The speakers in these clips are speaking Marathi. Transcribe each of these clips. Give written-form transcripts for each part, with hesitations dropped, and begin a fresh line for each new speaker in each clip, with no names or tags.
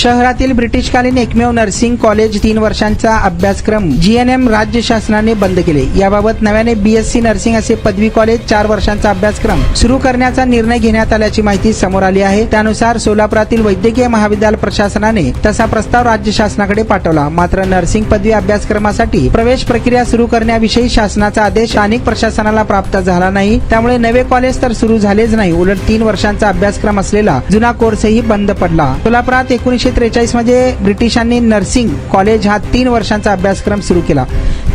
शहरातील ब्रिटिशकालीन एकमेव नर्सिंग कॉलेज 3 वर्षांचा अभ्यासक्रम जीएनएम राज्य शासनाने बंद केले। याबाबत नव्याने बीएससी नर्सिंग असे पदवी कॉलेज 4 वर्षांचा अभ्यासक्रम सुरू करण्याचा निर्णय घेण्यात आल्याची माहिती समोर आली आहे। त्यानुसार सोलापुरातील वैद्यकीय महाविद्यालय प्रशासनाने तसा प्रस्ताव राज्य शासनाकडे पाठवला। मात्र नर्सिंग पदवी अभ्यासक्रमासाठी प्रवेश प्रक्रिया सुरू करण्याविषयी शासनाचा आदेश स्थानिक प्रशासनाला प्राप्त झाला नाही। त्यामुळे नवे कॉलेज तर सुरू झालेच नाही, उलट 3 वर्षांचा अभ्यासक्रम असलेला जुना कोर्सही बंद पडला। सोलापुरात 1943 मध्ये ब्रिटिशांनी नर्सिंग कॉलेज हा 3 वर्षांचा अभ्यासक्रम सुरू केला।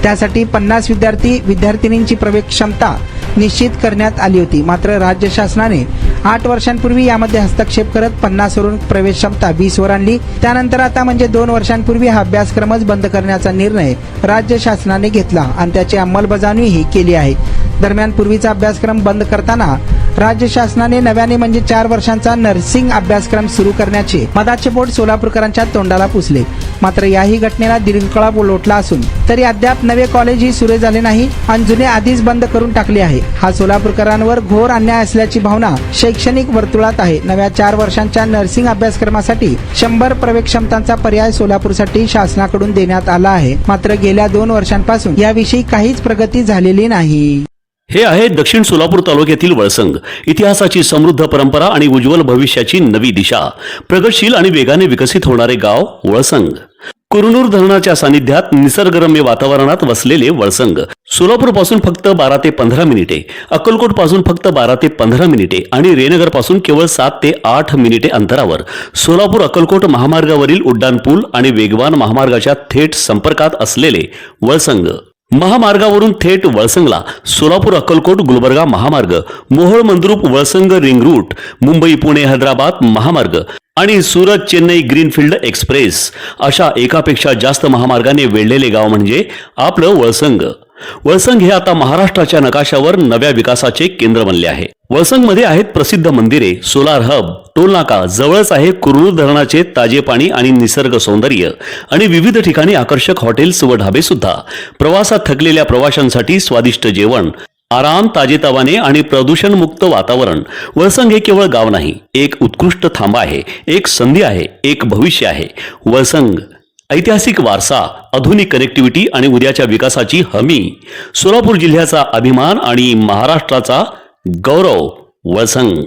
त्यासाठी 50 विद्यार्थी-विद्यार्थिनींची प्रवेश क्षमता निश्चित करण्यात आली होती। मात्र राज्य शासनाने 8 वर्षांपूर्वी यामध्ये हस्तक्षेप करत 50 वरून प्रवेश क्षमता 20 वर आणली। त्यानंतर आता म्हणजे 2 वर्षांपूर्वी हा अभ्यासक्रमच बंद करण्याचा निर्णय राज्य शासनाने घेतला आणि त्याची अंमलबजावणीही केली आहे। दरम्यान पूर्वीचा अभ्यासक्रम बंद करताना राज्य शासनाने नव्याने म्हणजे 4 वर्षांचा नर्सिंग अभ्यासक्रम सुरू करण्याचे मदाचे बोट सोलापूरकरांच्या तोंडाला पुसले। मात्र याही घटनेला दीर्घकाळ लोटला असून तरी अद्याप नवे कॉलेजही सुरू झाले नाही आणि जुने आधीच बंद करून टाकले आहे। हा सोलापूरकरांवर घोर अन्याय असल्याची भावना शैक्षणिक वर्तुळात आहे। नव्या 4 वर्षांच्या नर्सिंग अभ्यासक्रमासाठी 100 प्रवेश क्षमतांचा पर्याय सोलापूरसाठी शासनाकडून देण्यात आला आहे। मात्र गेल्या 2 वर्षांपासून याविषयी काहीच प्रगती झालेली नाही।
हे आहे दक्षिण सोलापूर तालुक्यातील वळसंग। इतिहासाची समृद्ध परंपरा आणि उज्ज्वल भविष्याची नवी दिशा, प्रगतशील आणि वेगाने विकसित होणारे गाव वळसंग। कुरनूर धरणाच्या सानिध्यात निसर्गरम्य वातावरणात वसलेले वळसंग सोलापूर पासून फक्त 12 ते 15 मिनिटे, अक्कलकोट पासून फक्त 12 ते 15 मिनिटे आणि रेणनगर पासून केवळ 7 ते 8 मिनिटे अंतरावर सोलापूर अक्कलकोट महामार्गावरील उड्डाण पूल आणि वेगवान महामार्गाच्या थेट संपर्कात असलेले वळसंग। महामार्गावरून थेट वळसंगला सोलापूर अक्कलकोट गुलबर्गा महामार्ग, मोहोळ मंद्रुप वळसंग रिंग रूट, मुंबई पुणे हैदराबाद महामार्ग आणि सुरत चेन्नई ग्रीनफील्ड एक्सप्रेस अशा एकापेक्षा जास्त महामार्गाने वेढलेले गाव म्हणजे आपलं वळसंग। वळसंग हे आता महाराष्ट्राच्या नकाशावर नव्या विकासाचे केंद्र बनले आहे। वळसंग मध्ये आहेत प्रसिद्ध मंदिरे, सोलार हब, टोलनाका, जवळच आहे कुरनूर धरणाचे ताजे पाणी आणि निसर्ग सौंदर्य आणि विविध ठिकाणी आकर्षक हॉटेल्स व ढाबे सुद्धा। प्रवासात थकलेल्या प्रवाशांसाठी स्वादिष्ट जेवण, आराम, ताजेतवाने आणि प्रदूषण मुक्त वातावरण। वळसंग हे केवळ गाव नाही, एक उत्कृष्ट थांबा आहे, एक संधी आहे, एक भविष्य आहे। वळसंग ऐतिहासिक वारसा, आधुनिक कनेक्टिव्हिटी आणि उद्याच्या विकासाची हमी। सोलापूर जिल्ह्याचा अभिमान आणि महाराष्ट्राचा गौरव वळसंग।